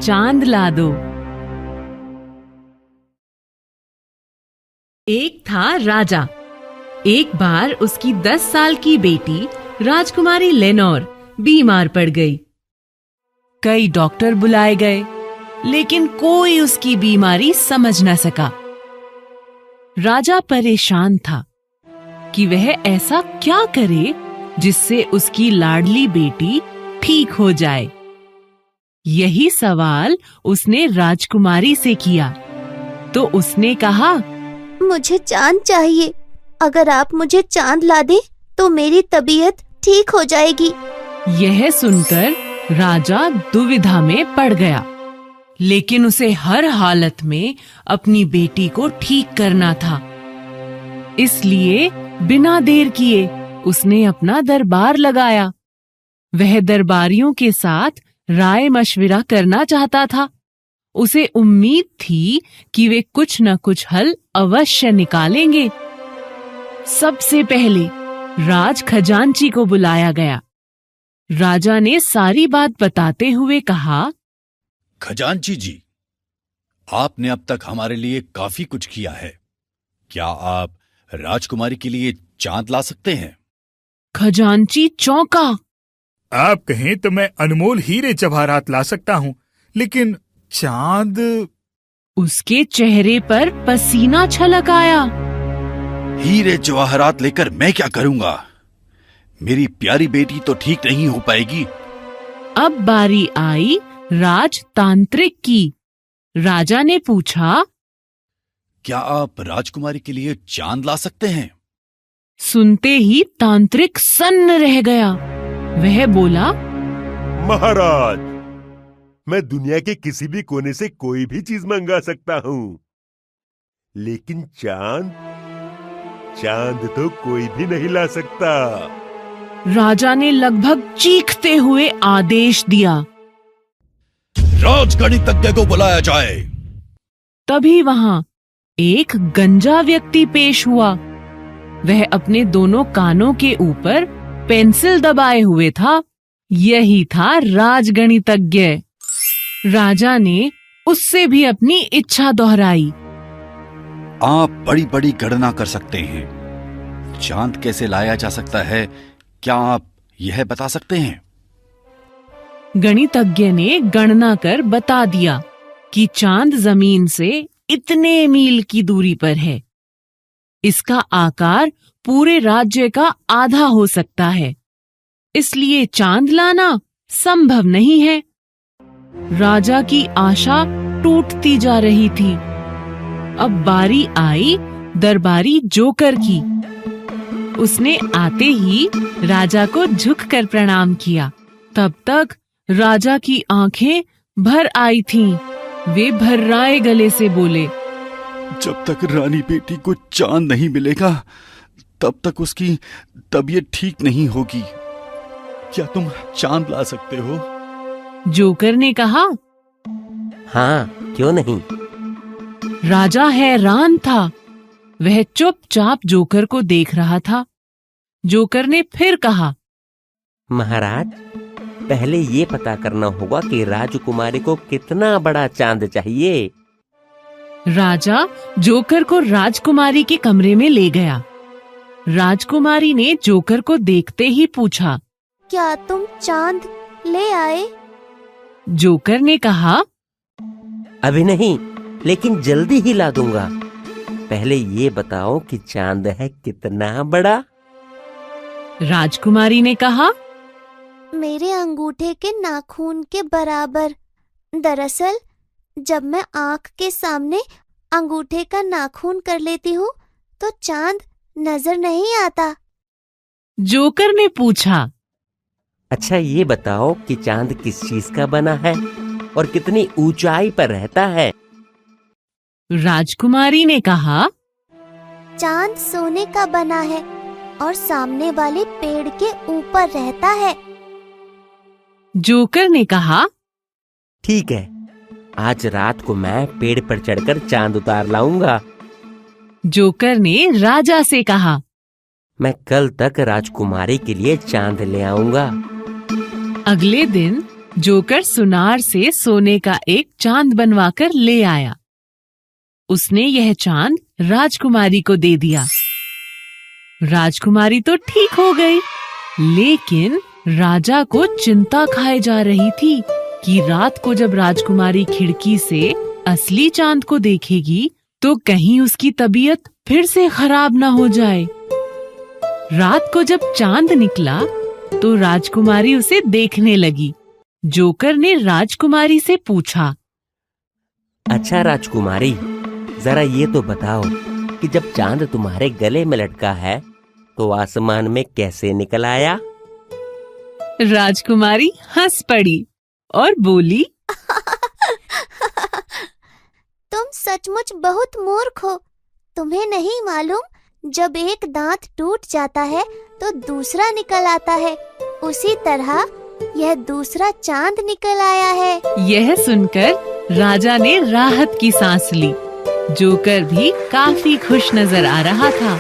चांद ला दो। एक था राजा। एक बार उसकी 10 साल की बेटी राजकुमारी लेनोर बीमार पड़ गई। कई डॉक्टर बुलाए गए, लेकिन कोई उसकी बीमारी समझ न सका। राजा परेशान था कि वह ऐसा क्या करे जिससे उसकी लाडली बेटी ठीक हो जाए। यही सवाल उसने राजकुमारी से किया, तो उसने कहा, मुझे चांद चाहिए। अगर आप मुझे चांद ला दें तो मेरी तबीयत ठीक हो जाएगी। यह सुनकर राजा दुविधा में पड़ गया, लेकिन उसे हर हालत में अपनी बेटी को ठीक करना था। इसलिए बिना देर किए उसने अपना दरबार लगाया। वह दरबारियों के साथ राय मशविरा करना चाहता था। उसे उम्मीद थी कि वे कुछ न कुछ हल अवश्य निकालेंगे। सबसे पहले राज खजांची को बुलाया गया। राजा ने सारी बात बताते हुए कहा, खजांची जी, आपने अब तक हमारे लिए काफी कुछ किया है। क्या आप राजकुमारी के लिए चांद ला सकते हैं? खजांची चौंका। आप कहें तो मैं अनमोल हीरे जवाहरात ला सकता हूँ, लेकिन चांद। उसके चेहरे पर पसीना छलक आया। हीरे जवाहरात लेकर मैं क्या करूंगा? मेरी प्यारी बेटी तो ठीक नहीं हो पाएगी। अब बारी आई राजतांत्रिक की। राजा ने पूछा, क्या आप राजकुमारी के लिए चांद ला सकते हैं? सुनते ही तांत्रिक सन्न रह गया। वह बोला, महाराज, मैं दुनिया के किसी भी कोने से कोई भी चीज मंगा सकता हूँ, लेकिन चांद तो कोई भी नहीं ला सकता। राजा ने लगभग चीखते हुए आदेश दिया, राजगणितज्ञ को बुलाया जाए। तभी वहां एक गंजा व्यक्ति पेश हुआ। वह अपने दोनों कानों के ऊपर पेंसिल दबाए हुए था। यही था राजगणितज्ञ। राजा ने उससे भी अपनी इच्छा दोहराई। आप बड़ी बड़ी गणना कर सकते हैं। चांद कैसे लाया जा सकता है, क्या आप यह बता सकते हैं? गणितज्ञ ने गणना कर बता दिया कि चांद जमीन से इतने मील की दूरी पर है। इसका आकार पूरे राज्य का आधा हो सकता है, इसलिए चांद लाना संभव नहीं है। राजा की आशा टूटती जा रही थी। अब बारी आई दरबारी जोकर की। उसने आते ही राजा को झुककर प्रणाम किया। तब तक राजा की आंखें भर आई थीं। वे भर्राए गले से बोले, जब तक रानी बेटी को चांद नहीं मिलेगा, तब तक उसकी तबीयत ठीक नहीं होगी। क्या तुम चांद ला सकते हो? जोकर ने कहा, हाँ, क्यों नहीं। राजा हैरान था। वह चुपचाप जोकर को देख रहा था। जोकर ने फिर कहा, महाराज, पहले ये पता करना होगा कि राजकुमारी को कितना बड़ा चांद चाहिए। राजा जोकर को राजकुमारी के कमरे में ले गया। राजकुमारी ने जोकर को देखते ही पूछा, क्या तुम चांद ले आए? जोकर ने कहा, अभी नहीं, लेकिन जल्दी ही ला दूंगा। पहले ये बताओ कि चांद है कितना बड़ा। राजकुमारी ने कहा, मेरे अंगूठे के नाखून के बराबर। दरअसल जब मैं आंख के सामने अंगूठे का नाखून कर लेती हूँ तो चांद नजर नहीं आता। जोकर ने पूछा, अच्छा, ये बताओ कि चांद किस चीज का बना है और कितनी ऊंचाई पर रहता है। राजकुमारी ने कहा, चांद सोने का बना है और सामने वाले पेड़ के ऊपर रहता है। जोकर ने कहा, ठीक है, आज रात को मैं पेड़ पर चढ़कर चांद उतार लाऊंगा। जोकर ने राजा से कहा, मैं कल तक राजकुमारी के लिए चांद ले आऊंगा। अगले दिन जोकर सुनार से सोने का एक चांद बनवाकर ले आया। उसने यह चांद राजकुमारी को दे दिया। राजकुमारी तो ठीक हो गई, लेकिन राजा को चिंता खाए जा रही थी कि रात को जब राजकुमारी खिड़की से असली चांद को देखेगी तो कहीं उसकी तबीयत फिर से खराब ना हो जाए। रात को जब चांद निकला तो राजकुमारी उसे देखने लगी। जोकर ने राजकुमारी से पूछा, अच्छा राजकुमारी, जरा ये तो बताओ कि जब चांद तुम्हारे गले में लटका है तो आसमान में कैसे निकल आया? राजकुमारी हंस पड़ी और बोली, तुम सचमुच बहुत मूर्ख हो। तुम्हें नहीं मालूम, जब एक दांत टूट जाता है तो दूसरा निकल आता है। उसी तरह यह दूसरा चांद निकल आया है। यह सुनकर राजा ने राहत की सांस ली। जोकर भी काफी खुश नजर आ रहा था।